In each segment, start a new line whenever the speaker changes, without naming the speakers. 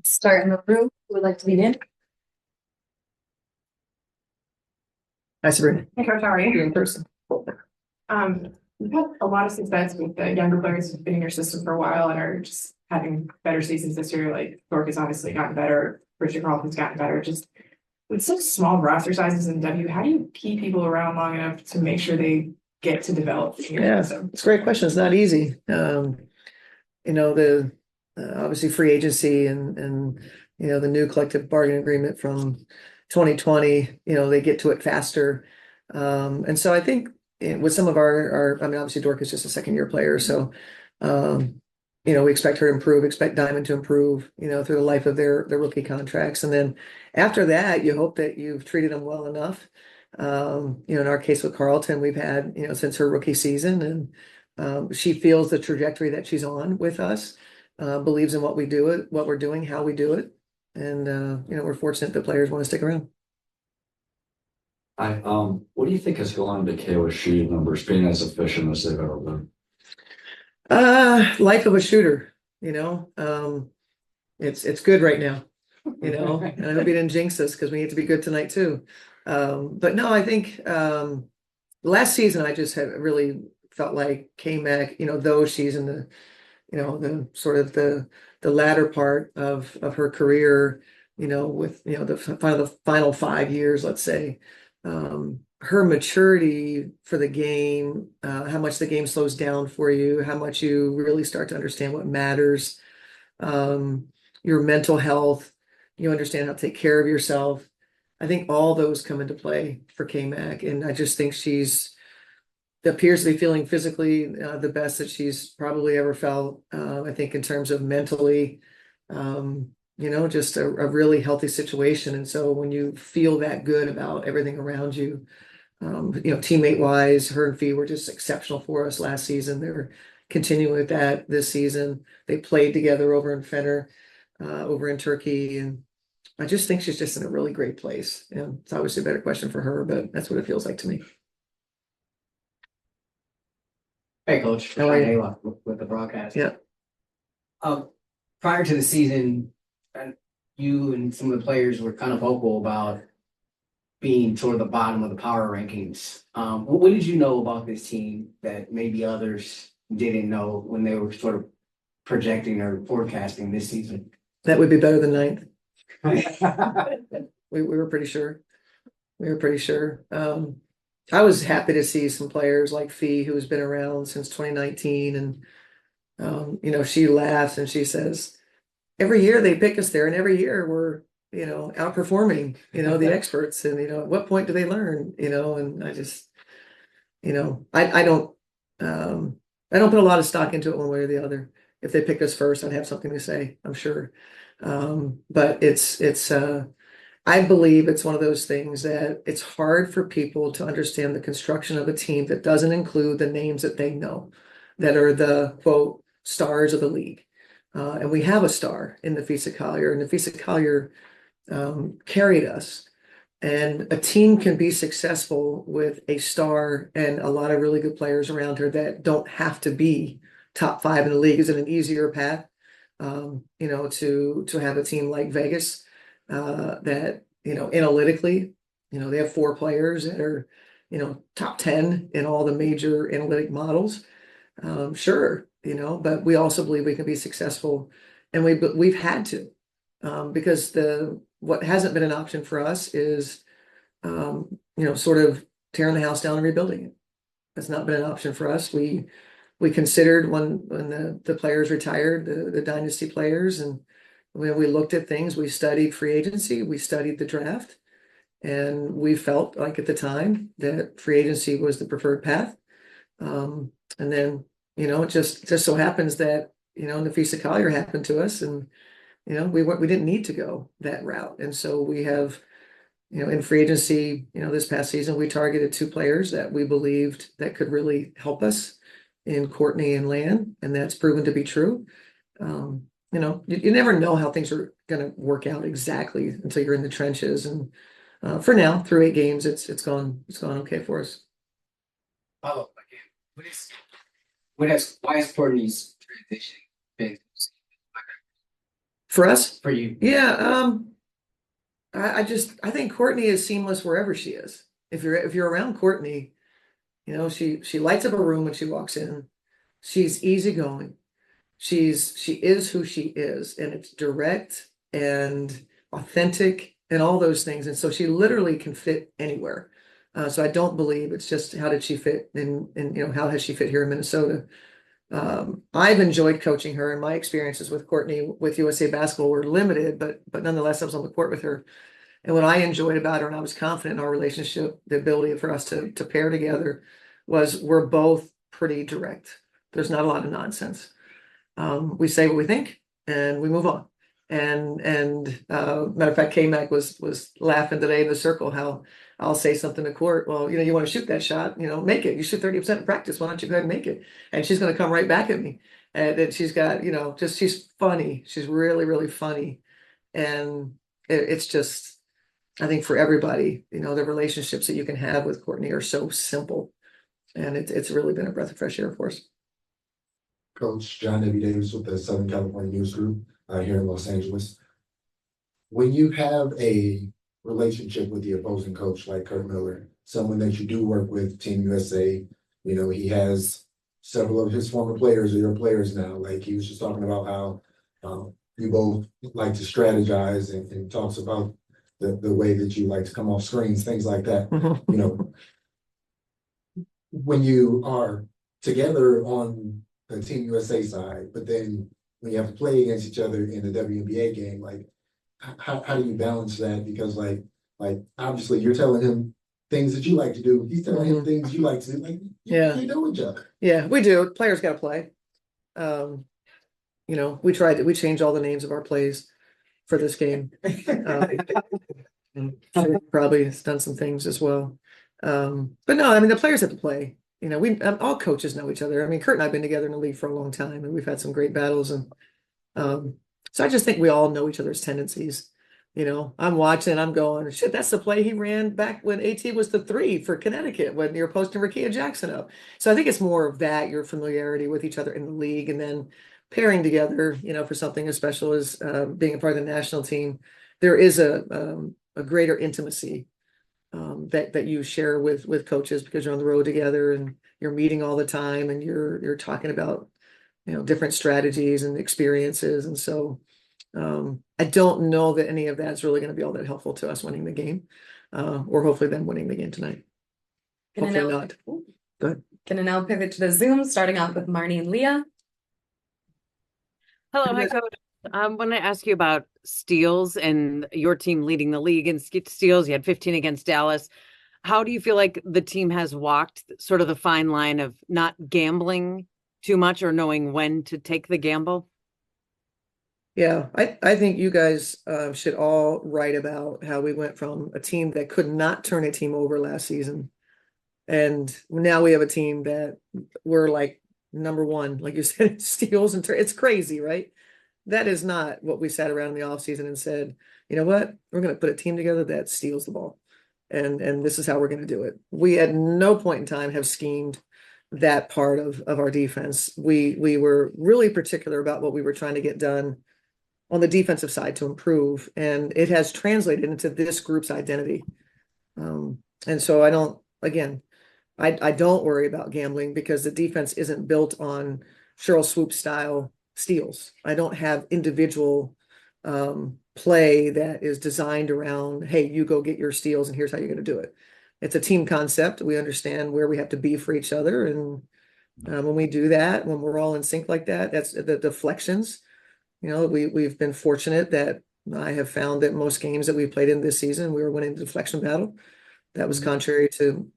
Start in the room. Who would like to begin?
Hi, Sabrina.
Hey, Coach, how are you?
You're in person.
You've had a lot of success with the younger players who've been in your system for a while and are just having better seasons this year. Like Thorpe has obviously gotten better, Richard Carlton's gotten better. Just with such small roster sizes in W, how do you keep people around long enough to make sure they get to develop in your
Yeah,
system?
it's a great question. It's not easy. The obviously free agency and the new collective bargaining agreement from 2020, they get to it faster. And so I think with some of I mean, obviously Dork is just a second year player, so we expect her to improve, expect Diamond to improve, through the life of their rookie contracts. And then after that, you hope that you've treated them well enough. In our case with Carlton, we've had, since her rookie season, and she feels the trajectory that she's on with us, believes in what we do it, what we're doing, how we do it. And, we're fortunate that players want to stick around.
What do you think has gone into KOSU numbers being as efficient as they've ever been?
Life of a shooter, it's good right now, and I hope you didn't jinx us because we need to be good tonight too. But no, I think last season I just had really felt like K-Mac, though she's in the sort of the latter part of her career, with the final 5 years, let's say, her maturity for the game, how much the game slows down for you, how much you really start to understand what matters, your mental health, you understand how to take care of yourself. I think all those come into play for K-Mac, and I just think she's appears to be feeling physically the best that she's probably ever felt. I think in terms of mentally, just a really healthy situation. And so when you feel that good about everything around you, teammate wise, her and Fee were just exceptional for us last season. They're continuing with that this season. They played together over in Fenner, over in Turkey, and I just think she's just in a really great place. And it's obviously a better question for her, but that's what it feels like to me.
Hey, Coach.
How are you?
Ayla with the broadcast.
Yeah.
Prior to the season, you and some of the players were kind of vocal about being toward the bottom of the power rankings. What did you know about this team that maybe others didn't know when they were sort of projecting or forecasting this season?
That would be better than ninth. We were pretty sure. We were pretty sure. I was happy to see some players like Fee, who has been around since 2019, and she laughs and she says, every year they pick us there, and every year we're outperforming the experts, and at what point do they learn? And I just I don't put a lot of stock into it one way or the other. If they pick us first, I'd have something to say, I'm sure. But it's I believe it's one of those things that it's hard for people to understand the construction of a team that doesn't include the names that they know, that are the quote stars of the league. And we have a star in Nafisa Collier, and Nafisa Collier carried us. And a team can be successful with a star and a lot of really good players around her that don't have to be top 5 in the league. Is it an easier path, to have a team like Vegas that, analytically, they have 4 players that are, top 10 in all the major analytic models. Sure, but we also believe we can be successful, and we've had to, because what hasn't been an option for us is, sort of tearing the house down and rebuilding it. That's not been an option for us. We considered when the players retired, the dynasty players, and when we looked at things, we studied free agency, we studied the draft, and we felt like at the time that free agency was the preferred path. And then, it just so happens that, Nafisa Collier happened to us, and, we didn't need to go that route. And so we have, in free agency, this past season, we targeted 2 players that we believed that could really help us in Courtney and Lan, and that's proven to be true. You never know how things are going to work out exactly until you're in the trenches. And for now, through 8 games, it's gone okay for us.
Follow-up again. Why is Courtney's transitioning been
For us,
for you?
yeah, I think Courtney is seamless wherever she is. If you're around Courtney, you know, she lights up a room when she walks in. She's easygoing. She is who she is, and it's direct and authentic and all those things. And so she literally can fit anywhere. So I don't believe it's just how did she fit in you know, how has she fit here in Minnesota? I've enjoyed coaching her, and my experiences with Courtney with USA Basketball were limited, but nonetheless, I was on the court with her. And what I enjoyed about her, and I was confident in our relationship, the ability for us to pair together, was we're both pretty direct. There's not a lot of nonsense. We say what we think and we move on. And matter of fact, K-Mac was laughing today in the circle how I'll say something to court. Well, you know, you want to shoot that shot, you know, make it. You shoot 30% in practice. Why don't you go ahead and make it? And she's going to come right back at me. And then she's got, you know, just she's funny. She's really, really funny. And it's just, I think for everybody, you know, the relationships that you can have with Courtney are so simple. And it's really been a breath of fresh air for us.
Coach John W. Davis with the Southern California News Group here in Los Angeles. When you have a relationship with the opposing coach like Kurt Miller, someone that you do work with, Team USA, you know, he has several of his former players or your players now. Like he was just talking about how you both like to strategize and talks about the way that you like to come off screens, things like that. You know, when you are together on the Team USA side, but then when you have to play against each other in the WNBA game, like how do you balance that? Because like obviously you're telling him things that you like to do, he's telling him things you like to do. Like you know each other.
Yeah, we do. Players got to play. You know, we changed all the names of our plays for this game. And probably has done some things as well. But no, I mean the players have to play. You know, all coaches know each other. I mean, Kurt and I've been together in the league for a long time, and we've had some great battles. And so I just think we all know each other's tendencies. You know, I'm watching, I'm going, shit, that's the play he ran back when AT was the 3 for Connecticut when you're posting Rakia Jackson up. So I think it's more of that, your familiarity with each other in the league, and then pairing together, you know, for something as special as being a part of the national team. There is a greater intimacy that you share with coaches because you're on the road together and you're meeting all the time and you're talking about, you know, different strategies and experiences. And so I don't know that any of that's really going to be all that helpful to us winning the game, or hopefully them winning the game tonight. Hopefully not. Go ahead.
Gonna now pivot to the Zoom, starting off with Marnie and Leah.
Hello, hi coach. I want to ask you about steals and your team leading the league in steals. You had 15 against Dallas. How do you feel like the team has walked sort of the fine line of not gambling too much or knowing when to take the gamble?
Yeah, I think you guys should all write about how we went from a team that could not turn a team over last season. And now we have a team that we're like number one, like you said, steals and it's crazy, right? That is not what we sat around in the offseason and said, you know what, we're going to put a team together that steals the ball. And this is how we're going to do it. We at no point in time have schemed that part of our defense. We were really particular about what we were trying to get done on the defensive side to improve. And it has translated into this group's identity. And so I don't worry about gambling because the defense isn't built on Cheryl Swoop style steals. I don't have individual play that is designed around, hey, you go get your steals and here's how you're going to do it. It's a team concept. We understand where we have to be for each other. And when we do that, when we're all in sync like that, that's the deflections. You know, we've been fortunate that I have found that most games that we played in this season, we were winning the deflection battle. That was contrary to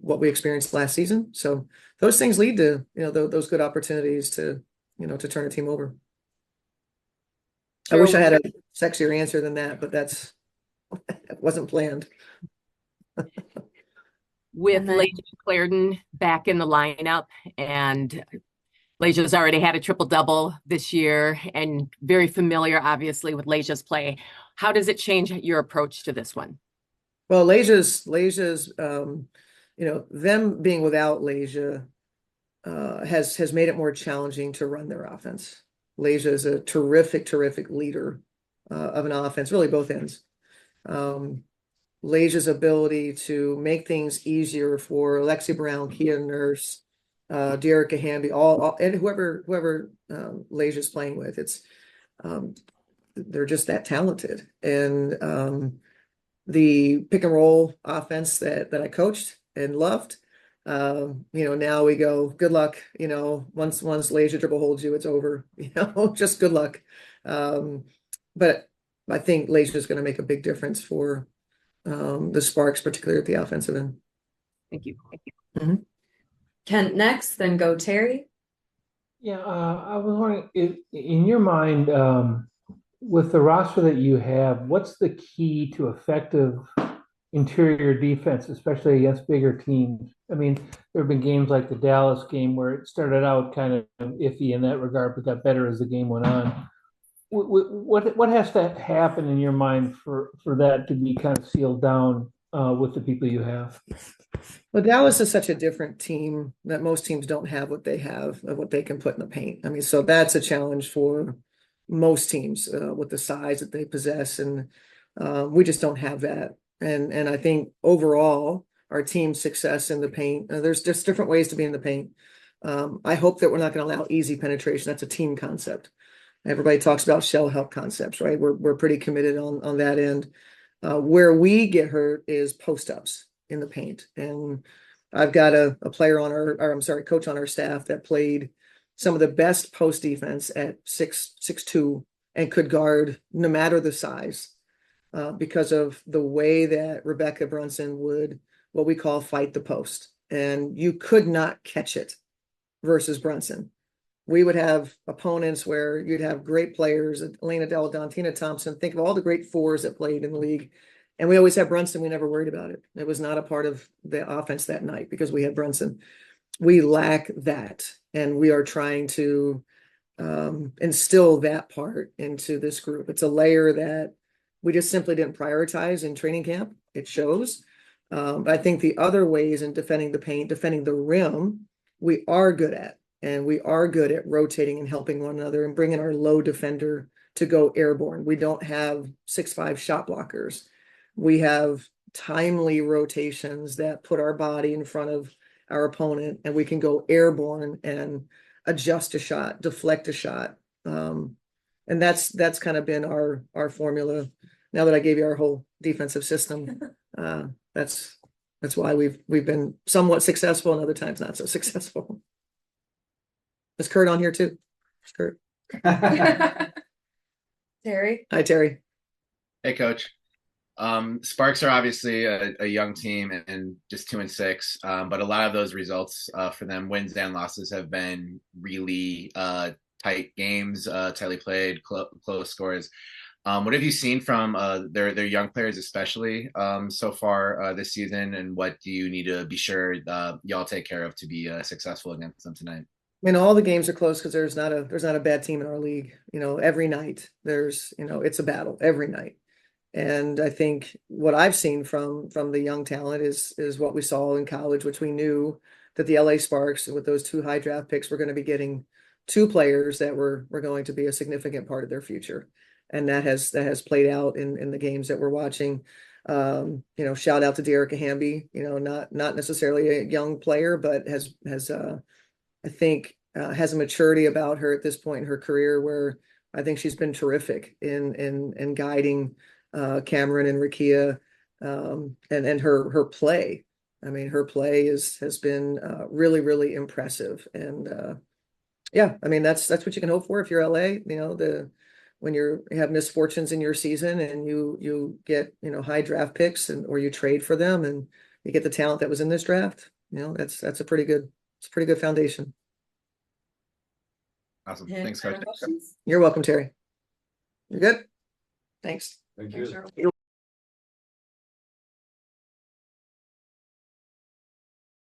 what we experienced last season. So those things lead to, you know, those good opportunities to, you know, to turn a team over. I wish I had a sexier answer than that, but that wasn't planned.
With Leisha Clarendon back in the lineup, and Leisha's already had a triple-double this year and very familiar, obviously, with Leisha's play. How does it change your approach to this one?
Well, Leisha's, you know, them being without Leisha has made it more challenging to run their offense. Leja is a terrific leader of an offense, really both ends. Leja's ability to make things easier for Lexi Brown, Kia Nurse, Dearica Hamby, all and whoever Leja's playing with, it's they're just that talented. And the pick and roll offense that I coached and loved, now we go, good luck, once Leja dribble holds you, it's over, just good luck. But I think Leja is going to make a big difference for the Sparks, particularly at the offensive end.
Thank you.
Kent next, then go Terry.
Yeah, I was wondering if, in your mind, with the roster that you have, what's the key to effective interior defense, especially against bigger teams? I mean, there have been games like the Dallas game where it started out kind of iffy in that regard, but got better as the game went on. What has to happen in your mind for that to be kind of sealed down with the people you have?
Well, Dallas is such a different team that most teams don't have what they have, of what they can put in the paint. I mean, so that's a challenge for most teams with the size that they possess, and we just don't have that. And I think overall, our team's success in the paint, there's just different ways to be in the paint. I hope that we're not going to allow easy penetration. That's a team concept. Everybody talks about shell help concepts, right? We're pretty committed on that end. Where we get hurt is post ups in the paint. And I've got a player on coach on our staff that played some of the best post defense at 6'2" and could guard no matter the size, because of the way that Rebecca Brunson would, what we call, fight the post. And you could not catch it versus Brunson. We would have opponents where you'd have great players, Elena Delle Donne, Tina Thompson, think of all the great fours that played in the league. And we always had Brunson. We never worried about it. It was not a part of the offense that night because we had Brunson. We lack that. And we are trying to instill that part into this group. It's a layer that we just simply didn't prioritize in training camp. It shows. But I think the other ways in defending the paint, defending the rim, we are good at. And we are good at rotating and helping one another and bringing our low defender to go airborne. We don't have 6'5" shot blockers. We have timely rotations that put our body in front of our opponent, and we can go airborne and adjust a shot, deflect a shot. And that's kind of been our formula. Now that I gave you our whole defensive system, that's why we've been somewhat successful and other times not so successful. Is Kurt on here too? Kurt.
Terry.
Hi, Terry.
Hey, Coach. Sparks are obviously a young team and just 2-6, but a lot of those results for them, wins and losses, have been really tight games, tightly played, close scores. What have you seen from their young players, especially so far this season, and what do you need to be sure y'all take care of to be successful against them tonight?
I mean, all the games are close because there's not a bad team in our league. Every night there's, it's a battle every night. And I think what I've seen from the young talent is what we saw in college, which we knew that the LA Sparks, with those 2 high draft picks, were going to be getting 2 players that were going to be a significant part of their future. And that has played out in the games that we're watching. Shout out to Dearica Hamby, not necessarily a young player, but has I think has a maturity about her at this point in her career where I think she's been terrific in guiding Cameron and Rakia, and her play. I mean, her play has been really impressive. And yeah, I mean, that's what you can hope for if you're LA. When you have misfortunes in your season and you get high draft picks or you trade for them and you get the talent that was in this draft. That's a pretty good foundation.
Awesome.
And
Thanks, Coach.
questions?
You're welcome, Terry. You're good. Thanks.
Thank
Thanks,
you.
Cheryl.